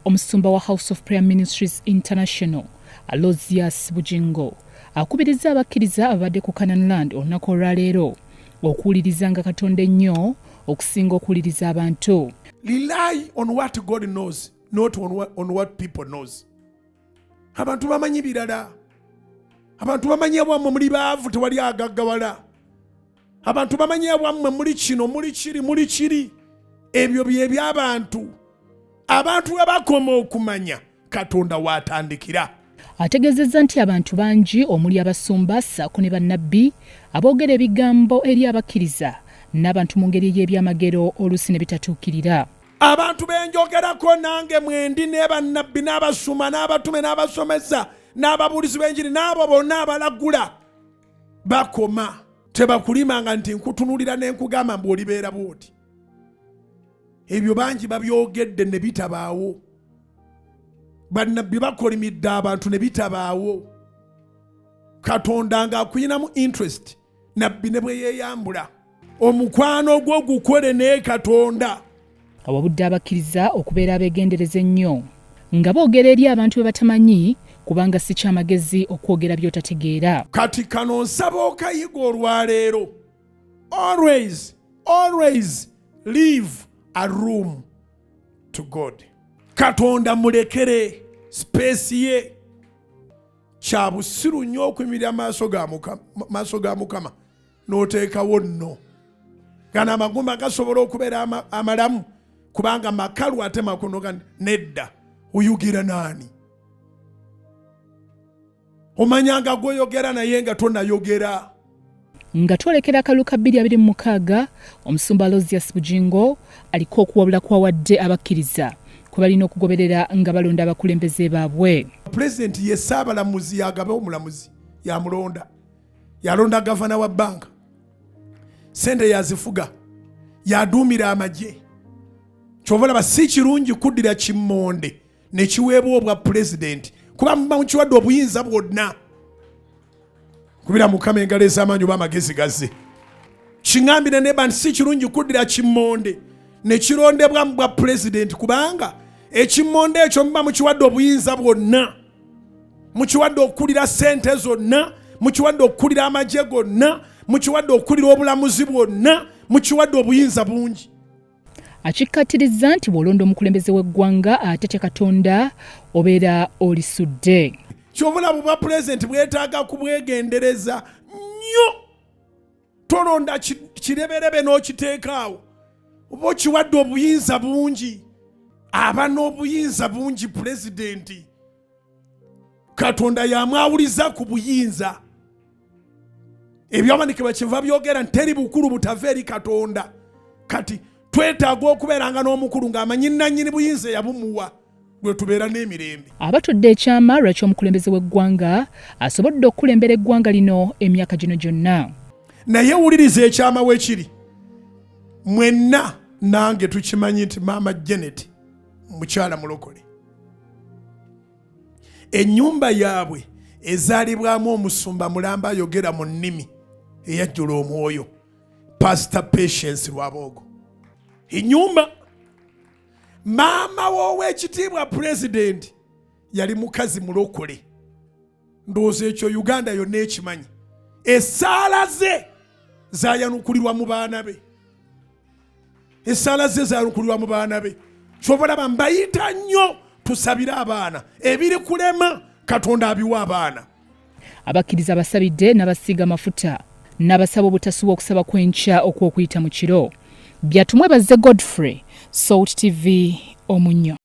Omusumba wa House of Prayer Ministries International, Aloysius Bujingo, akubiriza abakkiriza abadde ku Canaan Land olunaku olwaleero okuwuliriza nga Katonda ennyo okusinga okuwuliriza abantu. Rely on what God knows, not on what people knows. Abantu bamanyi birala. Abantu bamanyi abwammwe muli baavu tewali agaggawala. Abantu bamanyi abwammwe muli kino muli kiri. Ebyo bye by'abantu. Abantu abakoma okumanya Katonda watandikira. Ategezezza nti abantu bangi omuli abasumba ssaako ne bannabbi aboogera ebigambo eri abakkiriza n'abantu mu ngeri y'ebyamagero oluusi ne bitatuukirira. Abantu benjogerako nange mwendi ne bannabbi n'abasuma n'abatume n'abasomesa n'ababuulizi b'enjiri n'abo bonna abalagula bakoma tebakulimanga nti nkutunulira ne nkugamba mbu olibeera bw'oti. Ebyo bangi babyogedde ne bitabaawo. Bannabbi bakolimidde abantu ne bitabaawo. Katonda ng'akuyinamu interest nabbi ne bwe yeeyambula. Omukwano gwo gukole ne Katonda. Awabudde abakkiriza okubeera abeegendereza ennyo nga boogera eri abantu be batamanyi kubanga si kyamagezi okwogera by'otategeera. Kati kano nsaba okayiga olwaleero. Always leave a room to God. Katonda mulekere space ye. Kya busiru nnyo okuyimirira maaso ga Mukama n'oteekawo nno. Gana amagumba gasobola okubeera amalamu kubanga makalu ate makono gani nedda oyugira nani. Omanyanga gwoyogera naye nga tonnayogera. Nga twolekera akalulu ka 2026 omusumba Aloysius Bujingo aliko okuwabula kwawadde abakkiriza kwe balina okugoberera nga balonda abakulembeze baabwe. President ye Ssaabalamuzi yagaba omulamuzi yamulonda. Yalonda gavana wa banka. Sente yazifuga. Yaduumira amagye. Kyobalaba si kirungi kuddira kimmonde ne kiweebwa obwa president kuba mukiwadde obuyinza bwonna. Kubira Mukama engalo ez'amaanyi oba amagezi gazze. Kiŋŋambire ne bantu si kirungi kuddira kimmonde ne kirondebwa mu bwa president kubanga ekimmonde ekyo muba mukiwadde obuyinza bwonna. Mukiwadde okukulira sente zonna, mukiwadde okukulira amagye gonna, mukiwadde okukulira obulamuzi bwonna, mukiwadde obuyinza bungi. Akikkattiriza nti bw'olonda omukulembeze w'eggwanga ate Katonda obeera olisudde. Kyobulamu bwa president bwetaaga kubwegendereza nnyo. Tolonda kireberebe n'okiteekaawo. Oba okiwadde obuyinza bungi. Aba n'obuyinza bungi president. Katonda yamwawuliza ku buyinza. Ebyawandiikibwa kyenva byogera nti teri bukulu butava eri Katonda. Kati twetaaga okubeeranga n'omukulu ng'amanyi nannyini buyinza yabumuwa bwe tubeera n'emirembe. Abatudde ekyama lwaki omukulembeze w'eggwanga asobodde okukulembera eggwanga lino emyaka gino gyonna. Naye wuliriza ekyama weekiri. Mwenna nange tukimanyi nti Maama Janet mukyala mulokole. Ennyumba yaabwe ezaalibwamu omusumba mulamba ayogera mu nnimi eyajjula omwoyo. Pastor Patience Lwabogo. Ennyumba maama w'owekitiibwa president yali mukazi mulokole. Ndowooza ekyo Uganda yonna ekimanyi. Essaala ze zaayanukulirwa mu baana be. Essaala ze zaayanukulirwa mu baana be. Kyobalaba mbayita nnyo tusabire abaana. Ebiri kulema Katonda abiwa abaana. Abakkiriza basabidde n'abasiiga amafuta n'abasaba obutasubwa okusaba kw'enkya okw'okuyita mu kiro. Byatumwe bazze Godfrey, Salt TV, Omunyo.